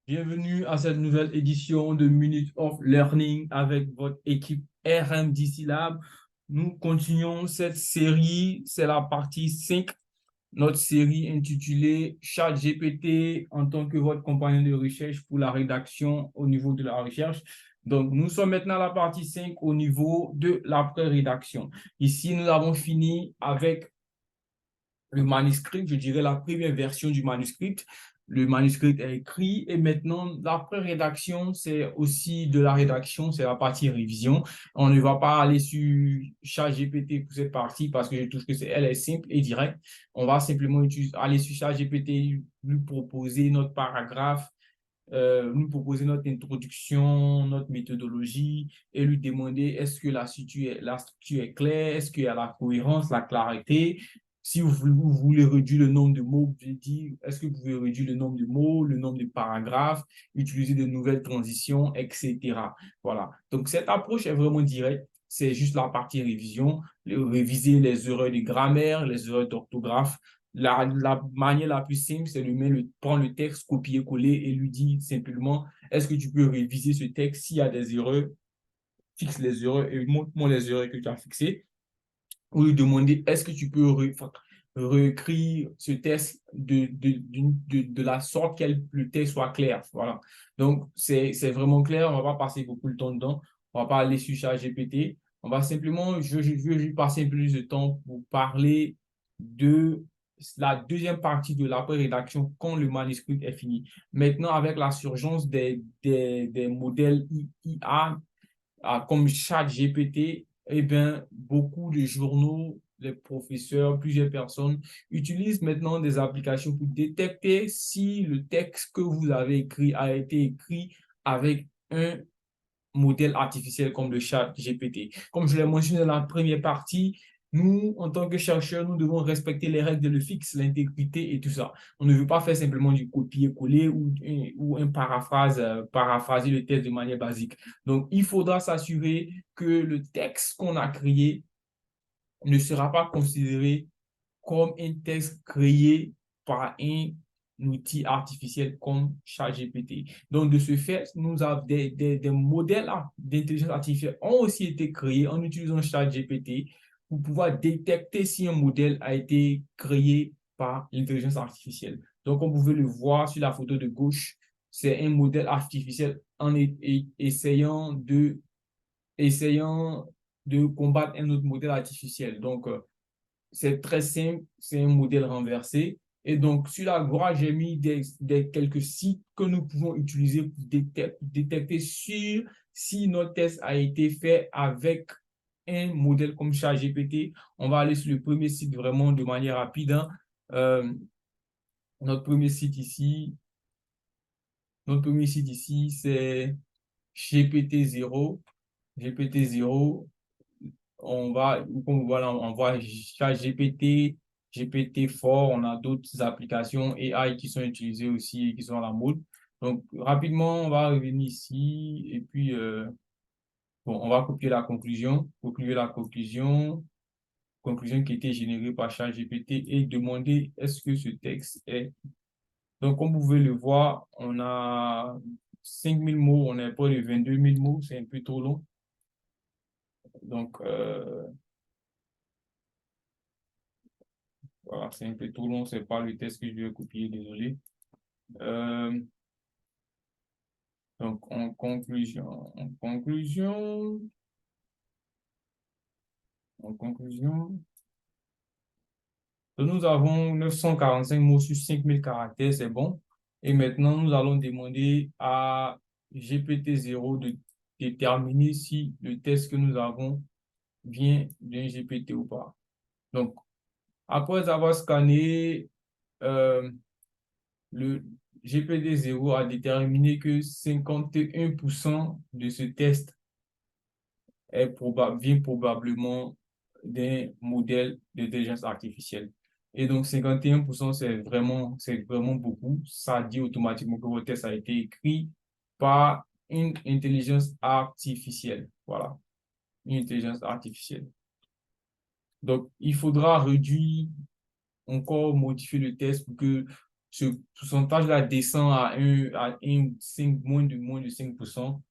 Bienvenue à cette nouvelle édition de Minute of Learning avec votre équipe RMDC Lab. Nous continuons cette série, c'est la partie 5, notre série intitulée ChatGPT en tant que votre compagnon de recherche pour la rédaction au niveau de la recherche. Donc, nous sommes maintenant à la partie 5 au niveau de la pré-rédaction. Ici, nous avons fini avec le manuscrit, je dirais la première version du manuscrit. Le manuscrit est écrit et maintenant, la pré-rédaction, c'est aussi de la rédaction, c'est la partie révision. On ne va pas aller sur ChatGPT pour cette partie parce que je trouve que elle est simple et directe. On va simplement aller sur ChatGPT, lui proposer notre paragraphe, nous proposer notre introduction, notre méthodologie et lui demander est-ce que la structure est claire, est-ce qu'il y a la cohérence, la clarité. Si vous voulez réduire le nombre de mots, je dis, est-ce que vous pouvez réduire le nombre de mots, le nombre de paragraphes, utiliser de nouvelles transitions, etc. Voilà. Donc, cette approche est vraiment directe. C'est juste la partie révision, réviser les erreurs de grammaire, les erreurs d'orthographe. La manière la plus simple, c'est de prendre le texte, copier-coller et lui dire simplement, est-ce que tu peux réviser ce texte s'il y a des erreurs, fixe les erreurs et montre-moi les erreurs que tu as fixées ou lui demander est-ce que tu peux réécrire ce texte de la sorte que le texte soit clair. Voilà. Donc, c'est vraiment clair. On ne va pas passer beaucoup de temps dedans. On ne va pas aller sur ChatGPT. On va simplement, je veux juste passer plus de temps pour parler de la deuxième partie de l'après-rédaction quand le manuscrit est fini. Maintenant, avec la surgence des modèles IA, comme ChatGPT, eh bien, beaucoup de journaux, les professeurs, plusieurs personnes utilisent maintenant des applications pour détecter si le texte que vous avez écrit a été écrit avec un modèle artificiel comme le ChatGPT. Comme je l'ai mentionné dans la première partie, nous, en tant que chercheurs, nous devons respecter les règles de l'EFIX, l'intégrité et tout ça. On ne veut pas faire simplement du copier-coller ou un paraphraser le texte de manière basique. Donc, il faudra s'assurer que le texte qu'on a créé ne sera pas considéré comme un texte créé par un outil artificiel comme ChatGPT. Donc, de ce fait, nous avons des modèles d'intelligence artificielle ont aussi été créés en utilisant ChatGPT pour pouvoir détecter si un modèle a été créé par l'intelligence artificielle. Donc, comme vous pouvez le voir sur la photo de gauche, c'est un modèle artificiel essayant de combattre un autre modèle artificiel. Donc, c'est très simple, c'est un modèle renversé. Et donc, sur la droite, j'ai mis quelques sites que nous pouvons utiliser pour détecter si notre test a été fait avec un modèle comme ChatGPT. On va aller sur le premier site vraiment de manière rapide, hein. Euh, notre premier site ici, notre premier site ici, c'est GPT-0. GPT-0, voilà, on voit ChatGPT, GPT-4, on a d'autres applications AI qui sont utilisées aussi et qui sont à la mode. Donc, rapidement, on va revenir ici et puis, bon, on va copier la conclusion, conclusion qui était générée par ChatGPT et demander est-ce que ce texte est. Donc, comme vous pouvez le voir, on a 5000 mots, on est près de 22 000 mots, c'est un peu trop long. Donc, voilà, c'est un peu trop long, c'est pas le test que je vais copier, désolé. Euh, donc, en conclusion, nous avons 945 mots sur 5000 caractères, c'est bon. Et maintenant, nous allons demander à GPT-0 de déterminer si le test que nous avons vient d'un GPT ou pas. Donc, après avoir scanné, euh, le GPT-0 a déterminé que 51% de ce test vient probablement d'un modèle d'intelligence artificielle. Et donc, 51%, c'est vraiment beaucoup. Ça dit automatiquement que votre test a été écrit par une intelligence artificielle. Voilà, une intelligence artificielle. Donc, il faudra réduire, encore modifier le test pour que ce pourcentage-là descend moins de 5%,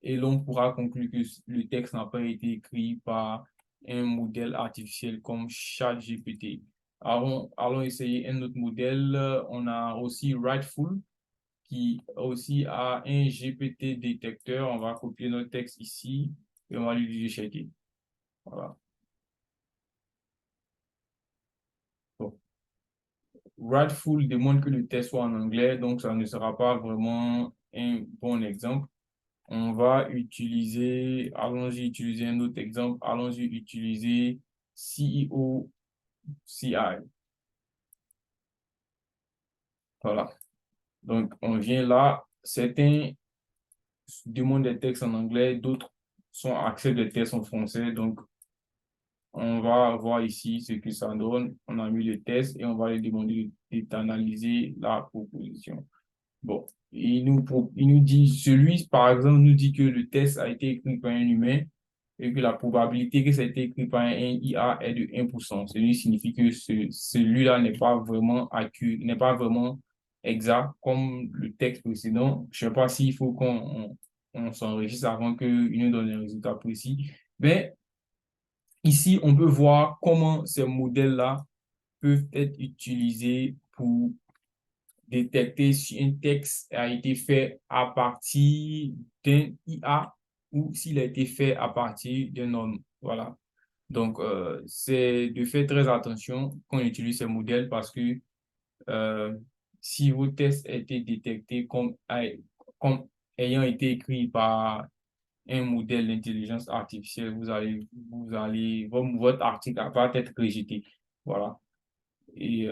et l'on pourra conclure que le texte n'a pas été écrit par un modèle artificiel comme ChatGPT. Allons essayer un autre modèle. On a aussi Writeful, qui aussi a un GPT détecteur. On va copier notre texte ici et on va lui checker. Voilà. Bon. Writeful demande que le texte soit en anglais, donc ça ne sera pas vraiment un bon exemple. On va utiliser, allons-y utiliser un autre exemple, allons-y utiliser CEO CI. Voilà. Donc, on vient là. Certains demandent des textes en anglais, d'autres acceptent des textes en français. Donc, on va voir ici ce que ça donne. On a mis le test et on va lui demander d'analyser la proposition. Bon, il nous dit, celui, par exemple, nous dit que le test a été écrit par un humain et que la probabilité que ça a été écrit par un IA est de 1%. Cela signifie que celui-là n'est pas vraiment n'est pas vraiment exact comme le texte précédent. Je ne sais pas s'il faut on s'enregistre avant qu'il nous donne un résultat précis. Mais ici, on peut voir comment ces modèles-là peuvent être utilisés pour détecter si un texte a été fait à partir d'un IA ou s'il a été fait à partir d'un homme. Voilà. Donc, c'est de faire très attention quand on utilise ces modèles parce que euh, si vos tests ont été détectés comme ayant été écrits par un modèle d'intelligence artificielle, votre article va être rejeté. Voilà. Et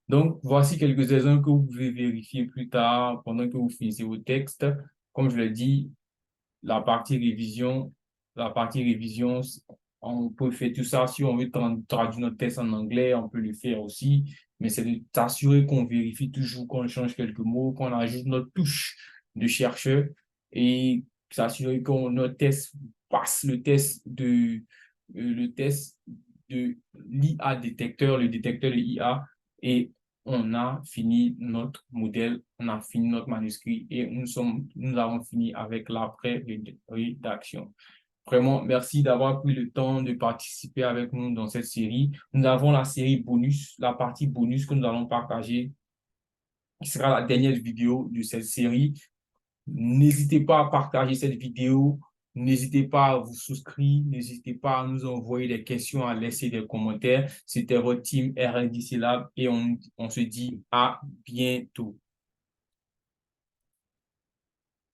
donc, voici quelques exemples que vous pouvez vérifier plus tard pendant que vous finissez vos textes. Comme je l'ai dit, la partie révision, la partie révision, on peut faire tout ça. Si on veut traduire notre texte en anglais, on peut le faire aussi. Mais c'est de s'assurer qu'on vérifie toujours, qu'on change quelques mots, qu'on ajoute notre touche de chercheur et s'assurer qu'on notre test passe le test de l'IA détecteur, le détecteur de IA, et on a fini notre modèle, on a fini notre manuscrit et nous avons fini avec l'après-rédaction. Vraiment, merci d'avoir pris le temps de participer avec nous dans cette série. Nous avons la série bonus, la partie bonus que nous allons partager, qui sera la dernière vidéo de cette série. N'hésitez pas à partager cette vidéo. N'hésitez pas à vous souscrire. N'hésitez pas à nous envoyer des questions, à laisser des commentaires. C'était votre team RNDC Lab et on se dit à bientôt.